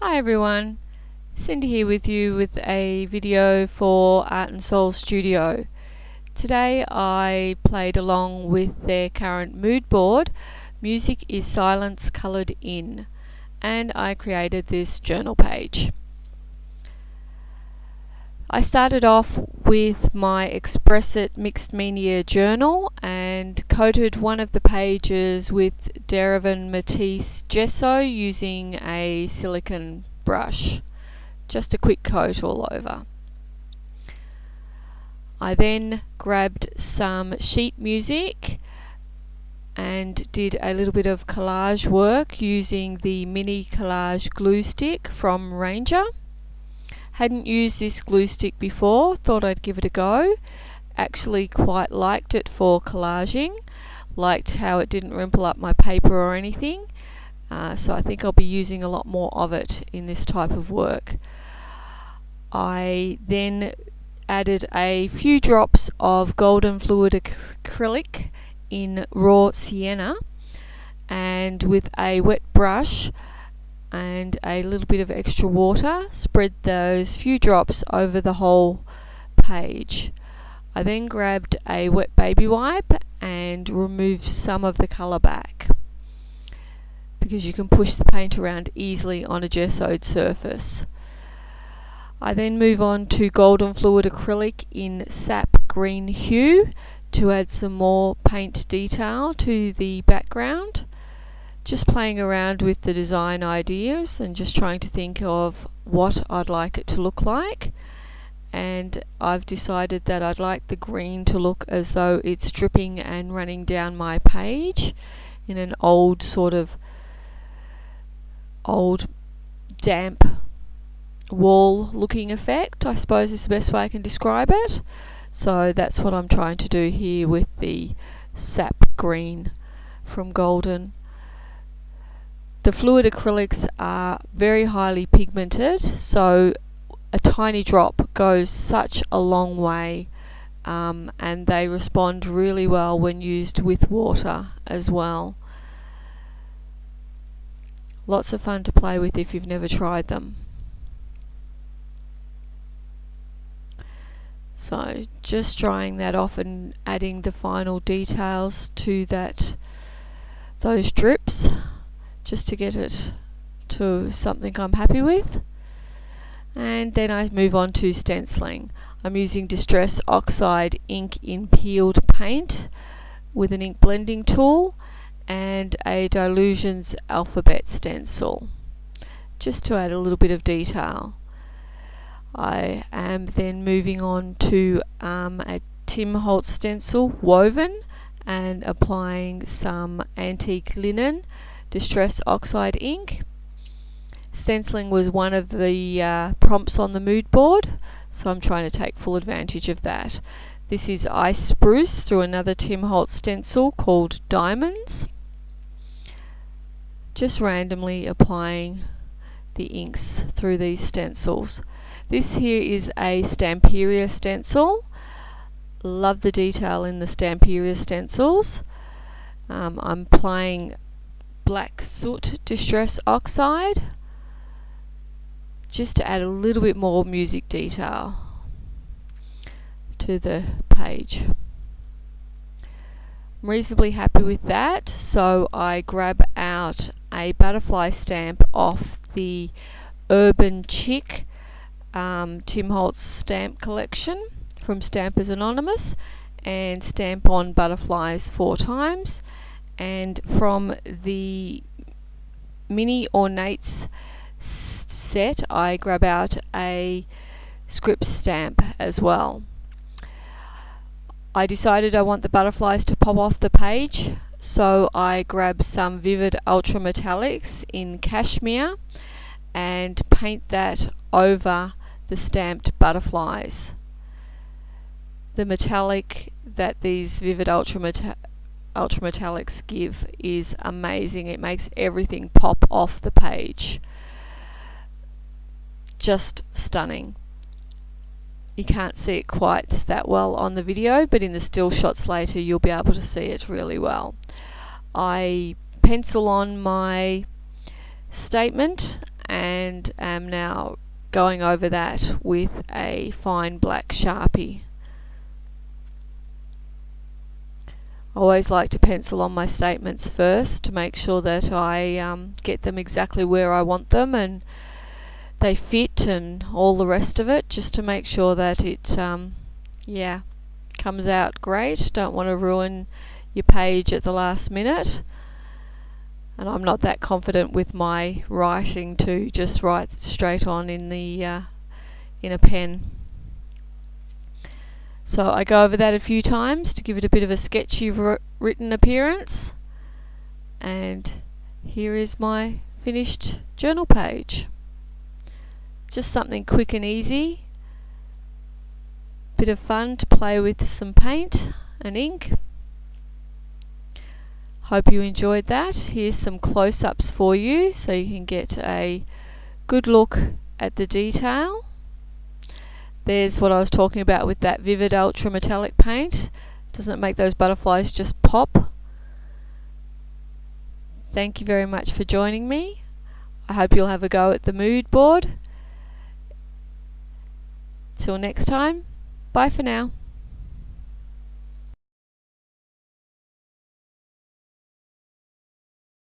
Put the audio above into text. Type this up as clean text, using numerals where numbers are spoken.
Hi everyone, Cindy here with you with a video for Art and Soul Studio. Today I played along with their current mood board, Music is Silence Coloured In, and I created this journal page. I started off with my Express It Mixed Media journal and coated one of the pages with Derivan Matisse gesso using a silicone brush. Just a quick coat all over. I then grabbed some sheet music and did a little bit of collage work using the mini collage glue stick from Ranger. Hadn't used this glue stick before, thought I'd give it a go. Actually quite liked it for collaging, liked how it didn't rumple up my paper or anything, so I think I'll be using a lot more of it in this type of work. I then added a few drops of golden fluid acrylic in raw sienna, and with a wet brush and a little bit of extra water, spread those few drops over the whole page. I then grabbed a wet baby wipe and removed some of the colour back, because you can push the paint around easily on a gessoed surface. I then move on to golden fluid acrylic in sap green hue to add some more paint detail to the background. Just playing around with the design ideas and just trying to think of what I'd like it to look like, and I've decided that I'd like the green to look as though it's dripping and running down my page in an old damp wall looking effect, I suppose is the best way I can describe it. So that's what I'm trying to do here with the sap green from Golden. The fluid acrylics are very highly pigmented, so a tiny drop goes such a long way, and they respond really well when used with water as well. Lots of fun to play with if you've never tried them. So just drying that off and adding the final details to those drips, just to get it to something I'm happy with. And then I move on to stenciling. I'm using Distress Oxide ink in peeled paint with an ink blending tool and a Dilutions alphabet stencil, just to add a little bit of detail. I am then moving on to a Tim Holtz stencil woven and applying some antique linen Distress Oxide ink. Stenciling was one of the prompts on the mood board, so I'm trying to take full advantage of that. This is Ice Spruce through another Tim Holtz stencil called Diamonds. Just randomly applying the inks through these stencils. This here is a Stamperia stencil. Love the detail in the Stamperia stencils. I'm applying Black Soot Distress Oxide just to add a little bit more music detail to the page. I'm reasonably happy with that, so I grab out a butterfly stamp off the Urban Chick Tim Holtz stamp collection from Stampers Anonymous and stamp on butterflies 4 times, and from the Mini Ornates set I grab out a script stamp as well. I decided I want the butterflies to pop off the page, so I grab some Vivid Ultra Metallics in Cashmere and paint that over the stamped butterflies. The metallic that these Vivid Ultra Metallics give is amazing. It makes everything pop off the page. Just stunning. You can't see it quite that well on the video, but in the still shots later you'll be able to see it really well. I pencil on my statement and am now going over that with a fine black Sharpie. I always like to pencil on my statements first to make sure that I get them exactly where I want them and they fit and all the rest of it, just to make sure that it comes out great. Don't want to ruin your page at the last minute, and I'm not that confident with my writing to just write straight on in a pen. So I go over that a few times to give it a bit of a sketchy written appearance, and here is my finished journal page. Just something quick and easy, bit of fun to play with some paint and ink. Hope you enjoyed that. Here's some close-ups for you so you can get a good look at the detail. There's what I was talking about with that vivid ultra metallic paint. Doesn't it make those butterflies just pop? Thank you very much for joining me. I hope you'll have a go at the mood board. Till next time, bye for now.